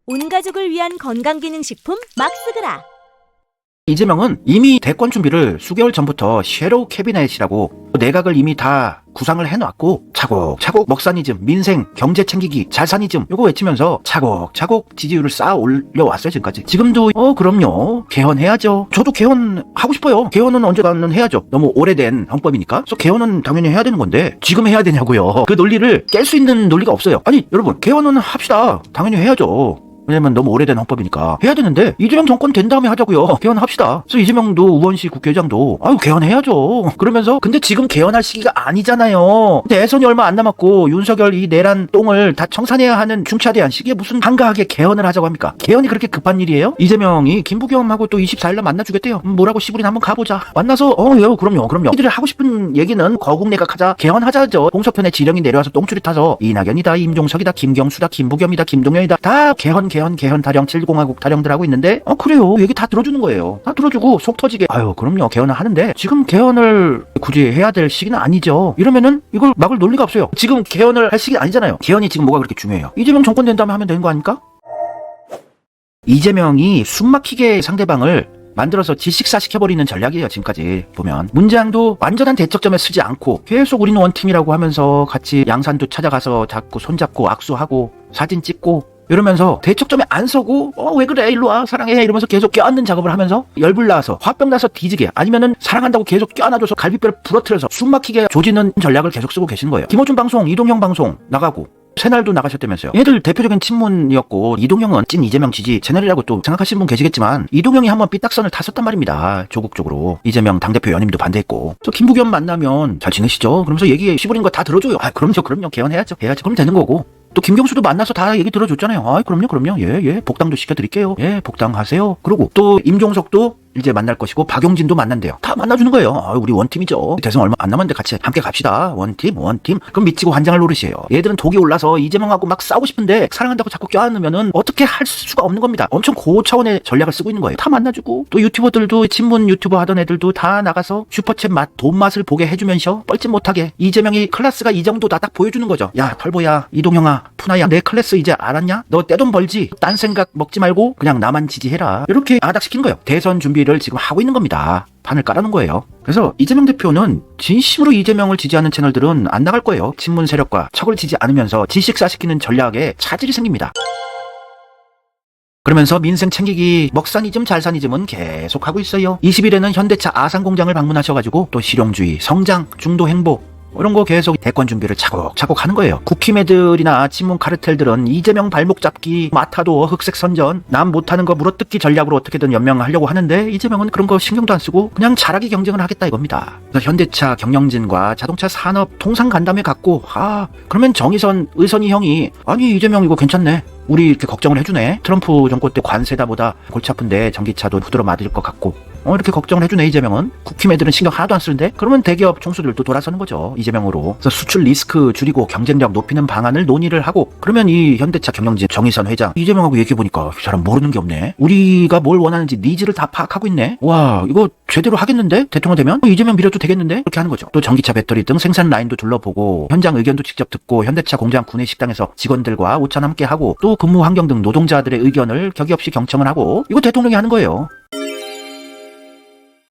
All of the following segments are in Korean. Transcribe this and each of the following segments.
온 가족을 위한 건강기능식품 막스그라. 이재명은 이미 대권 준비를 수개월 전부터 섀도우 캐비넷이라고 내각을 이미 다 구상을 해놨고 차곡차곡 먹사니즘, 민생, 경제 챙기기, 잘사니즘 요거 외치면서 차곡차곡 지지율을 쌓아 올려왔어요 지금까지. 지금도 그럼요 개헌해야죠. 저도 개헌하고 싶어요. 개헌은 언젠가는 해야죠. 너무 오래된 헌법이니까. 그래서 개헌은 당연히 해야 되는 건데 지금 해야 되냐고요. 그 논리를 깰 수 있는 논리가 없어요. 아니 여러분 개헌은 합시다. 당연히 해야죠. 왜냐면 너무 오래된 헌법이니까 해야 되는데 이재명 정권 된 다음에 하자고요. 개헌합시다. 그래서 이재명도 우원시 국회의장도 개헌해야죠. 그러면서 근데 지금 개헌할 시기가 아니잖아요. 대선이 얼마 안 남았고 윤석열 이 내란 똥을 다 청산해야 하는 중차대한 시기에 무슨 한가하게 개헌을 하자고 합니까? 개헌이 그렇게 급한 일이에요? 이재명이 김부겸하고 또 24일날 만나주겠대요. 뭐라고 시부리나 한번 가보자. 만나서 그럼요. 이들이 하고 싶은 얘기는 거국내각하자, 개헌하자죠. 홍석현의 지령이 내려와서 똥줄이 타서 이낙연이다, 임종석이다, 김경수다, 김부겸이다, 김동연이다 다 개헌 타령 7공화국 타령들 하고 있는데 그래요. 얘기 다 들어주는 거예요. 다 들어주고 속 터지게 그럼요 개헌을 하는데 지금 개헌을 굳이 해야 될 시기는 아니죠. 이러면은 이걸 막을 논리가 없어요. 지금 개헌을 할 시기는 아니잖아요. 개헌이 지금 뭐가 그렇게 중요해요? 이재명 정권 된 다음에 하면 되는 거 아닙니까? 이재명이 숨막히게 상대방을 만들어서 질식사시켜버리는 전략이에요. 지금까지 보면 문재양도 완전한 대척점에 서지 않고 계속 우리는 원팀이라고 하면서 같이 양산도 찾아가서 자꾸 손잡고 악수하고 사진 찍고 이러면서 대척점에 안 서고 왜 그래 일로와 사랑해 이러면서 계속 껴안는 작업을 하면서 열불 나서 화병 나서 뒤지게 아니면은 사랑한다고 계속 껴안아줘서 갈비뼈를 부러뜨려서 숨막히게 조지는 전략을 계속 쓰고 계시는 거예요. 김어준 방송, 이동형 방송 나가고 새날도 나가셨다면서요. 얘들 대표적인 친문이었고 이동형은 찐 이재명 지지 채널이라고 또 생각하시는 분 계시겠지만 이동형이 한번 삐딱선을 탔었단 말입니다. 조국적으로. 이재명 당대표 연임도 반대했고. 저 김부겸 만나면 잘 지내시죠? 그러면서 얘기 시부린 거 다 들어줘요. 그럼요 개헌해야죠. 그럼 되는 거고. 또 김경수도 만나서 다 얘기 들어줬잖아요. 그럼요. 예. 복당도 시켜드릴게요. 예, 복당하세요. 그러고 또 임종석도 이제 만날 것이고 박용진도 만난대요. 다 만나주는 거예요. 우리 원팀이죠. 대선 얼마 안 남았는데 같이 함께 갑시다. 원팀. 그럼 미치고 환장할 노릇이에요. 얘들은 독이 올라서 이재명하고 막 싸우고 싶은데 사랑한다고 자꾸 껴안으면은 어떻게 할 수가 없는 겁니다. 엄청 고차원의 전략을 쓰고 있는 거예요. 다 만나주고 또 유튜버들도 친문 유튜버 하던 애들도 다 나가서 슈퍼챗 돈 맛을 보게 해주면서 뻘짓 못하게 이재명이 클래스가 이 정도다 딱 보여주는 거죠. 야 털보야, 이동형아, 푸나야, 내 클래스 이제 알았냐? 너 떼돈 벌지? 딴 생각 먹지 말고 그냥 나만 지지해라. 이렇게 아닥시키는 거예요. 대선 준비를 지금 하고 있는 겁니다. 판을 깔아놓은 거예요. 그래서 이재명 대표는 진심으로 이재명을 지지하는 채널들은 안 나갈 거예요. 친문 세력과 척을 지지 않으면서 질식사시키는 전략에 차질이 생깁니다. 그러면서 민생 챙기기, 먹사니즘, 잘사니즘은 계속 하고 있어요. 20일에는 현대차 아산공장을 방문하셔가지고 또 실용주의, 성장, 중도 행보 이런 거 계속 대권 준비를 차곡차곡 하는 거예요. 국힘애들이나 친문 카르텔들은 이재명 발목 잡기, 마타도 흑색 선전, 남 못하는 거 물어뜯기 전략으로 어떻게든 연명하려고 하는데 이재명은 그런 거 신경도 안 쓰고 그냥 잘하기 경쟁을 하겠다 이겁니다. 그래서 현대차, 경영진과 자동차 산업 통상 간담회 갖고 그러면 정의선, 의선이 형이 아니 이재명 이거 괜찮네. 우리 이렇게 걱정을 해주네. 트럼프 정권 때 관세다 보다 골치 아픈데 전기차도 부드러 맞을 것 같고 이렇게 걱정을 해주네 이재명은. 국힘애들은 신경 하나도 안 쓰는데 그러면 대기업 총수들도 돌아서는 거죠 이재명으로. 그래서 수출 리스크 줄이고 경쟁력 높이는 방안을 논의를 하고 그러면 이 현대차 경영진 정의선 회장 이재명하고 얘기해보니까 이 사람 모르는 게 없네. 우리가 뭘 원하는지 니즈를 다 파악하고 있네. 와 이거 제대로 하겠는데? 대통령 되면? 이재명 밀어도 되겠는데? 이렇게 하는 거죠. 또 전기차 배터리 등 생산 라인도 둘러보고 현장 의견도 직접 듣고 현대차 공장 구내 식당에서 직원들과 오찬 함께 하고 또 근무 환경 등 노동자들의 의견을 격의 없이 경청을 하고 이거 대통령이 하는 거예요.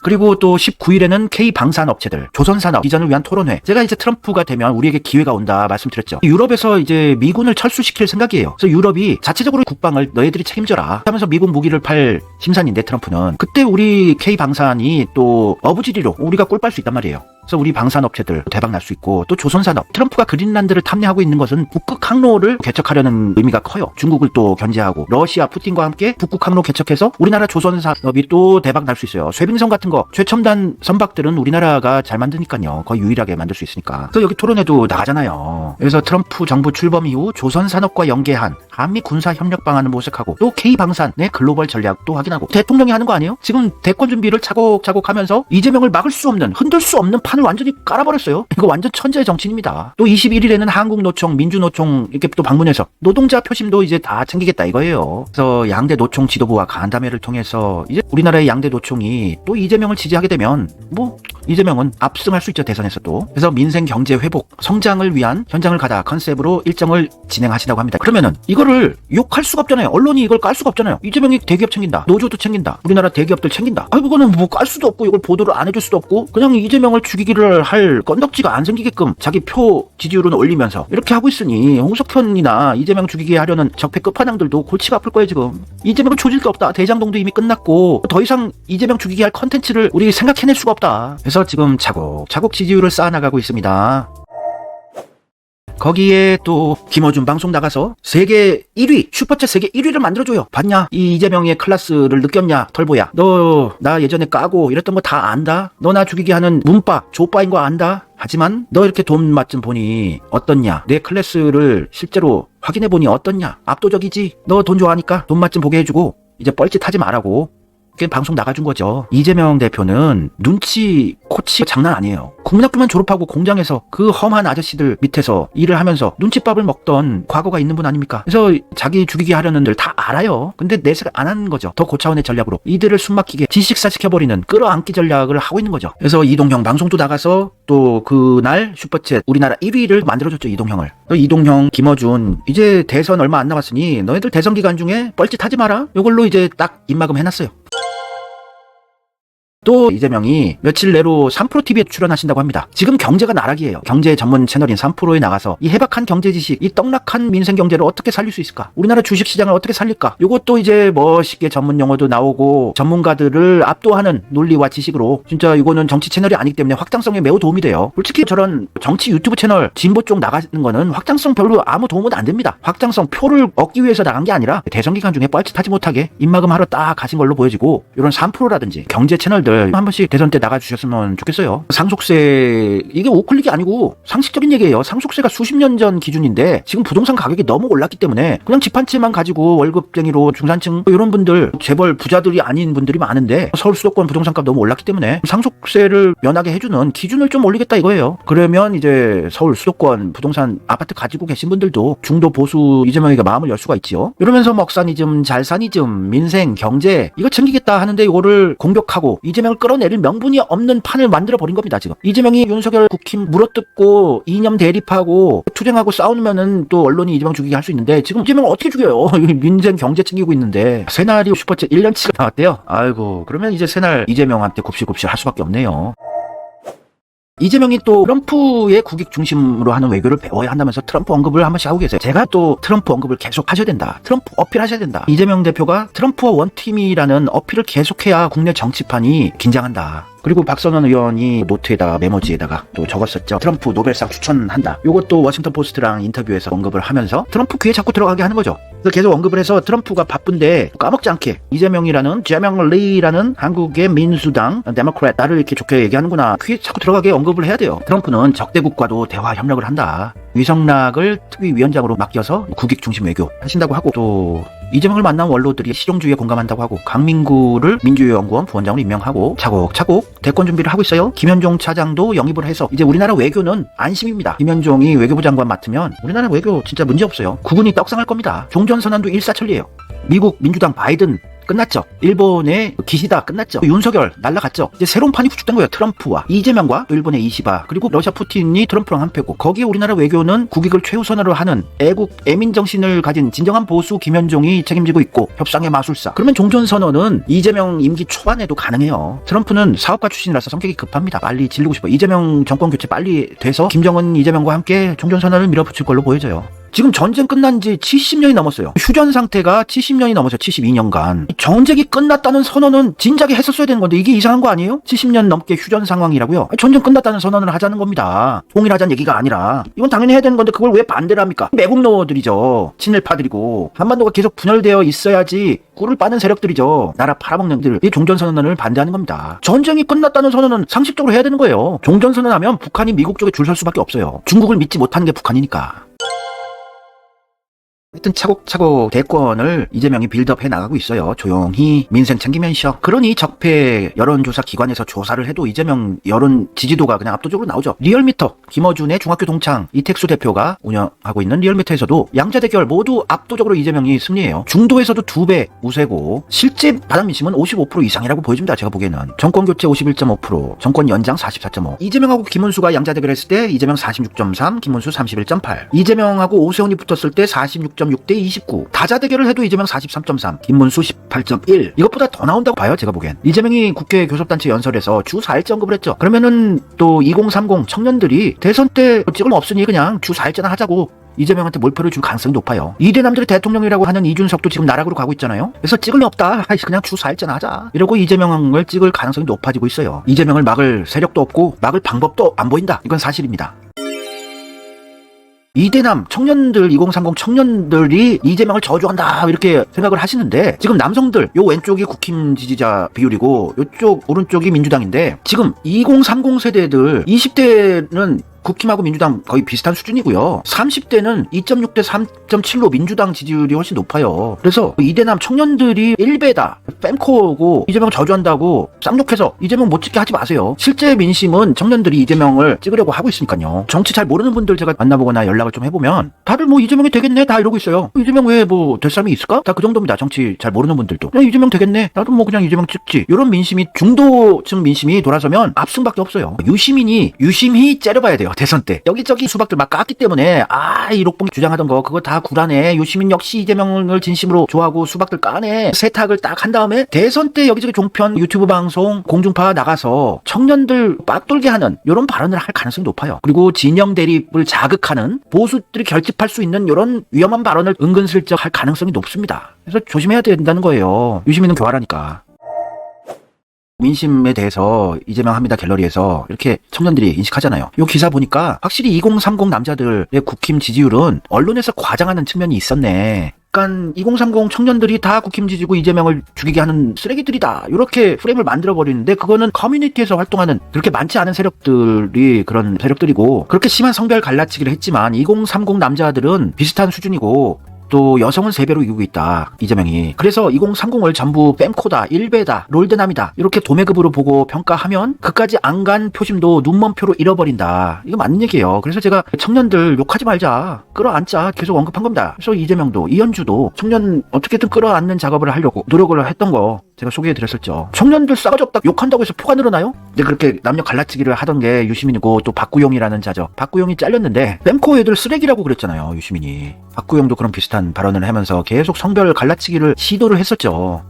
그리고 또 19일에는 K방산업체들, 조선산업 이전을 위한 토론회. 제가 이제 트럼프가 되면 우리에게 기회가 온다 말씀드렸죠. 유럽에서 이제 미군을 철수시킬 생각이에요. 그래서 유럽이 자체적으로 국방을 너희들이 책임져라 하면서 미국 무기를 팔 심산인데 트럼프는 그때 우리 K방산이 또 어부지리로 우리가 꿀 빨 수 있단 말이에요. 그래서 우리 방산업체들 대박 날 수 있고 또 조선산업. 트럼프가 그린란드를 탐내하고 있는 것은 북극 항로를 개척하려는 의미가 커요. 중국을 또 견제하고 러시아 푸틴과 함께 북극 항로 개척해서 우리나라 조선산업이 또 대박 날 수 있어요. 쇠빙선 같은 거 최첨단 선박들은 우리나라가 잘 만드니까요. 거의 유일하게 만들 수 있으니까. 그래서 여기 토론회도 나가잖아요. 그래서 트럼프 정부 출범 이후 조선산업과 연계한 한미 군사 협력 방안을 모색하고 또 K방산의 글로벌 전략도 확인하고 대통령이 하는 거 아니에요? 지금 대권 준비를 차곡차곡 하면서 이재명을 막을 수 없는 흔들 수 없는 판 판을 완전히 깔아버렸어요. 이거 완전 천재의 정치인입니다. 또 21일에는 한국노총, 민주노총 이렇게 또 방문해서 노동자 표심도 이제 다 챙기겠다 이거예요. 그래서 양대 노총 지도부와 간담회를 통해서 이제 우리나라의 양대 노총이 또 이재명을 지지하게 되면 뭐 이재명은 압승할 수 있죠, 대선에서도. 그래서 민생 경제 회복, 성장을 위한 현장을 가다 컨셉으로 일정을 진행하신다고 합니다. 그러면은 이거를 욕할 수가 없잖아요. 언론이 이걸 깔 수가 없잖아요. 이재명이 대기업 챙긴다, 노조도 챙긴다, 우리나라 대기업들 챙긴다. 이거는 뭐 깔 수도 없고 이걸 보도를 안 해줄 수도 없고 그냥 이재명을 죽이기를 할 건덕지가 안 생기게끔 자기 표 지지율은 올리면서 이렇게 하고 있으니 홍석현이나 이재명 죽이게 하려는 적폐 끝판왕들도 골치가 아플 거예요. 지금 이재명은 조질 게 없다. 대장동도 이미 끝났고 더 이상 이재명 죽이게 할 컨텐츠를 우리 생각해낼 수가 없다. 그래서 지금 차곡차곡 지지율을 쌓아나가고 있습니다. 거기에 또 김어준 방송 나가서 세계 1위 슈퍼챗 세계 1위를 만들어줘요. 봤냐? 이 이재명의 클래스를 느꼈냐? 털보야, 너 나 예전에 까고 이랬던 거 다 안다? 너 나 죽이게 하는 문빠 조빠인 거 안다? 하지만 너 이렇게 돈 맛 좀 보니 어떻냐? 내 클래스를 실제로 확인해보니 어떻냐? 압도적이지? 너 돈 좋아하니까 돈 맛 좀 보게 해주고 이제 뻘짓하지 말라고 방송 나가준 거죠. 이재명 대표는 눈치 코치 장난 아니에요. 국민학교만 졸업하고 공장에서 그 험한 아저씨들 밑에서 일을 하면서 눈칫밥을 먹던 과거가 있는 분 아닙니까? 그래서 자기 죽이게 하려는 들 다 알아요. 근데 내색 안 하는 거죠. 더 고차원의 전략으로 이들을 숨막히게 지식사시켜버리는 끌어안기 전략을 하고 있는 거죠. 그래서 이동형 방송도 나가서 또 그날 슈퍼챗 우리나라 1위를 만들어줬죠. 이동형을. 이동형, 김어준 이제 대선 얼마 안 남았으니 너희들 대선 기간 중에 뻘짓하지 마라. 이걸로 이제 딱 입막음 해놨어요. 또 이재명이 며칠 내로 3프로TV에 출연하신다고 합니다. 지금 경제가 나락이에요. 경제 전문 채널인 3프로에 나가서 이 해박한 경제 지식, 이 떡락한 민생 경제를 어떻게 살릴 수 있을까? 우리나라 주식시장을 어떻게 살릴까? 요것도 이제 멋있게 전문 용어도 나오고 전문가들을 압도하는 논리와 지식으로 진짜 이거는 정치 채널이 아니기 때문에 확장성에 매우 도움이 돼요. 솔직히 저런 정치 유튜브 채널 진보 쪽 나가는 거는 확장성 별로 아무 도움은 안 됩니다. 확장성 표를 얻기 위해서 나간 게 아니라 대선 기간 중에 뻘짓하지 못하게 입막음 하러 딱 가신 걸로 보여지고 이런 3프로라든지 경제 채널들 한 번씩 대선 때 나가주셨으면 좋겠어요. 상속세 이게 우클릭이 아니고 상식적인 얘기예요. 상속세가 수십 년 전 기준인데 지금 부동산 가격이 너무 올랐기 때문에 그냥 집 한 채만 가지고 월급쟁이로 중산층 이런 분들 재벌 부자들이 아닌 분들이 많은데 서울 수도권 부동산값 너무 올랐기 때문에 상속세를 면하게 해주는 기준을 좀 올리겠다 이거예요. 그러면 이제 서울 수도권 부동산 아파트 가지고 계신 분들도 중도 보수 이재명에게 마음을 열 수가 있지요. 이러면서 먹사니즘, 잘사니즘, 민생, 경제 이거 챙기겠다 하는데 이거를 공격하고 이재명을 끌어내릴 명분이 없는 판을 만들어버린 겁니다. 지금 이재명이 윤석열 국힘 물어뜯고 이념 대립하고 투쟁하고 싸우면은 또 언론이 이재명 죽이게 할 수 있는데 지금 이재명을 어떻게 죽여요? 민생 경제 챙기고 있는데 새날이 슈퍼챗 1년치가 나왔대요. 아이고 그러면 이제 새날 이재명한테 굽실굽실 할 수밖에 없네요. 이재명이 또 트럼프의 국익 중심으로 하는 외교를 배워야 한다면서 트럼프 언급을 한 번씩 하고 계세요. 제가 또 트럼프 언급을 계속 하셔야 된다. 트럼프 어필하셔야 된다. 이재명 대표가 트럼프와 원팀이라는 어필을 계속해야 국내 정치판이 긴장한다. 그리고 박선원 의원이 노트에다가 메모지에다가 또 적었었죠. 트럼프 노벨상 추천한다. 요것도 워싱턴 포스트랑 인터뷰에서 언급을 하면서 트럼프 귀에 자꾸 들어가게 하는 거죠. 그래서 계속 언급을 해서 트럼프가 바쁜데 까먹지 않게 이재명이라는 제명 리라는 한국의 민주당 데모크래트 나를 이렇게 좋게 얘기하는구나. 귀에 자꾸 들어가게 언급을 해야 돼요. 트럼프는 적대국과도 대화 협력을 한다. 위성락을 특위위원장으로 맡겨서 국익 중심 외교 하신다고 하고 또 이재명을 만난 원로들이 실용주의에 공감한다고 하고 강민구를 민주연구원 부원장으로 임명하고 차곡차곡 대권 준비를 하고 있어요. 김현종 차장도 영입을 해서 이제 우리나라 외교는 안심입니다. 김현종이 외교부 장관 맡으면 우리나라 외교 진짜 문제없어요. 국군이 떡상할 겁니다. 종전선언도 일사천리예요. 미국 민주당 바이든 끝났죠. 일본의 기시다 끝났죠. 윤석열 날라갔죠. 이제 새로운 판이 구축된 거예요. 트럼프와 이재명과 또 일본의 이시바 그리고 러시아 푸틴이 트럼프랑 한패고 거기에 우리나라 외교는 국익을 최우선으로 하는 애국 애민 정신을 가진 진정한 보수 김현종이 책임지고 있고 협상의 마술사. 그러면 종전선언은 이재명 임기 초반에도 가능해요. 트럼프는 사업가 출신이라서 성격이 급합니다. 빨리 지르고 싶어. 이재명 정권 교체 빨리 돼서 김정은 이재명과 함께 종전선언을 밀어붙일 걸로 보여져요. 지금 전쟁 끝난 지 70년이 넘었어요. 휴전 상태가 70년이 넘어서 72년간. 전쟁이 끝났다는 선언은 진작에 했었어야 되는 건데 이게 이상한 거 아니에요? 70년 넘게 휴전 상황이라고요? 전쟁 끝났다는 선언을 하자는 겁니다. 통일하자는 얘기가 아니라. 이건 당연히 해야 되는 건데 그걸 왜 반대를 합니까? 매국노들이죠. 친일파들이고. 한반도가 계속 분열되어 있어야지 꿀을 빠는 세력들이죠. 나라 팔아먹는 들. 이 종전선언을 반대하는 겁니다. 전쟁이 끝났다는 선언은 상식적으로 해야 되는 거예요. 종전선언하면 북한이 미국 쪽에 줄 설 수밖에 없어요. 중국을 믿지 못하는 게 북한이니까. 하여튼 차곡차곡 대권을 이재명이 빌드업해 나가고 있어요. 조용히 민생 챙기면서. 그러니 적폐 여론조사 기관에서 조사를 해도 이재명 여론 지지도가 그냥 압도적으로 나오죠. 리얼미터 김어준의 중학교 동창 이택수 대표가 운영하고 있는 리얼미터에서도 양자 대결 모두 압도적으로 이재명이 승리해요. 중도에서도 2배 우세고 실제 바닥 민심은 55% 이상이라고 보여집니다. 제가 보기에는 정권 교체 51.5%, 정권 연장 44.5. 이재명하고 김문수가 양자 대결했을 때 이재명 46.3, 김문수 31.8. 이재명하고 오세훈이 붙었을 때 46.6대 29. 다자 대결을 해도 이재명 43.3, 김문수 18.1. 이것보다 더 나온다고 봐요. 제가 보기엔. 이재명이 국회 교섭단체 연설에서 주 4일째 언급을 했죠. 그러면은 또 2030 청년들이 대선 때 찍을 거 없으니 그냥 주 4일째나 하자고 이재명한테 몰표를 줄 가능성이 높아요. 이대남들이 대통령이라고 하는 이준석도 지금 나락으로 가고 있잖아요. 그래서 찍을 리 없다. 그냥 주 4일째나 하자. 이러고 이재명을 찍을 가능성이 높아지고 있어요. 이재명을 막을 세력도 없고 막을 방법도 안 보인다. 이건 사실입니다. 이대남 청년들 2030 청년들이 이재명을 저주한다 이렇게 생각을 하시는데 지금 남성들 요 왼쪽이 국힘 지지자 비율이고 요쪽 오른쪽이 민주당인데 지금 2030 세대들 20대는 국힘하고 민주당 거의 비슷한 수준이고요. 30대는 2.6대 3.7로 민주당 지지율이 훨씬 높아요. 그래서 이대남 청년들이 1배다. 뺨코고 이재명 저주한다고 쌍욕해서 이재명 못 찍게 하지 마세요. 실제 민심은 청년들이 이재명을 찍으려고 하고 있으니까요. 정치 잘 모르는 분들 제가 만나보거나 연락을 좀 해보면 다들 뭐 이재명이 되겠네 다 이러고 있어요. 이재명 왜 뭐 될 사람이 있을까? 다 그 정도입니다. 정치 잘 모르는 분들도. 그냥 이재명 되겠네. 나도 뭐 그냥 이재명 찍지. 이런 민심이 중도층 민심이 돌아서면 압승밖에 없어요. 유심히 째려봐야 돼요. 대선 때 여기저기 수박들 막 깠기 때문에 이록봉 주장하던 거 그거 다 구라네. 유시민 역시 이재명을 진심으로 좋아하고 수박들 까네. 세탁을 딱 한 다음에 대선 때 여기저기 종편 유튜브 방송 공중파 나가서 청년들 빡돌게 하는 이런 발언을 할 가능성이 높아요. 그리고 진영 대립을 자극하는 보수들이 결집할 수 있는 이런 위험한 발언을 은근슬쩍 할 가능성이 높습니다. 그래서 조심해야 된다는 거예요. 유시민은 교활하니까. 민심에 대해서 이재명 합니다 갤러리에서 이렇게 청년들이 인식하잖아요. 이 기사 보니까 확실히 2030 남자들의 국힘 지지율은 언론에서 과장하는 측면이 있었네. 약간 2030 청년들이 다 국힘 지지고 이재명을 죽이게 하는 쓰레기들이다. 이렇게 프레임을 만들어버리는데 그거는 커뮤니티에서 활동하는 그렇게 많지 않은 세력들이 그런 세력들이고 그렇게 심한 성별 갈라치기를 했지만 2030 남자들은 비슷한 수준이고 또 여성은 3배로 이기고 있다. 이재명이. 그래서 2030을 전부 뺨코다, 1배다, 롤드남이다. 이렇게 도매급으로 보고 평가하면 그까지 안 간 표심도 눈먼표로 잃어버린다. 이거 맞는 얘기예요. 그래서 제가 청년들 욕하지 말자. 끌어안자. 계속 언급한 겁니다. 그래서 이재명도 이현주도 청년 어떻게든 끌어안는 작업을 하려고 노력을 했던 거 제가 소개해드렸었죠. 청년들 싸가지 없다 욕한다고 해서 표가 늘어나요? 근데 그렇게 남녀 갈라치기를 하던 게 유시민이고 또 박구용이라는 자죠. 박구용이 잘렸는데 뺨코 애들 쓰레기라고 그랬잖아요. 유시민이. 박구용도 그런 비슷한 발언을 하면서 계속 성별 갈라치기를 시도를 했었죠.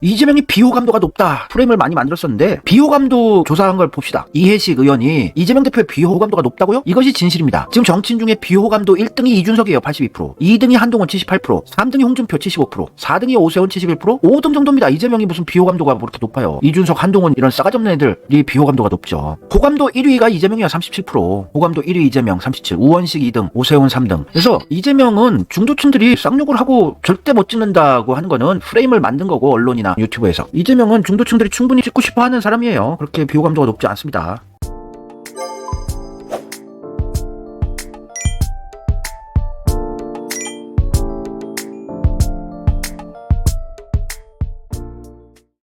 이재명이 비호감도가 높다. 프레임을 많이 만들었었는데 비호감도 조사한 걸 봅시다. 이해식 의원이 이재명 대표의 비호감도가 높다고요? 이것이 진실입니다. 지금 정치인 중에 비호감도 1등이 이준석이에요. 82%. 2등이 한동훈 78%. 3등이 홍준표 75%. 4등이 오세훈 71%. 5등 정도입니다. 이재명이 무슨 비호감도가 그렇게 높아요. 이준석, 한동훈 이런 싸가지 없는 애들이 비호감도가 높죠. 호감도 1위가 이재명이야. 37%. 호감도 1위 이재명 37%. 우원식 2등. 오세훈 3등. 그래서 이재명은 중도층들이 쌍욕을 하고 절대 못 찍는다고 하는 거는 프레임을 만든 거고 언론이나 유튜브에서. 이재명은 중도층들이 충분히 찍고 싶어 하는 사람이에요. 그렇게 비호감도가 높지 않습니다.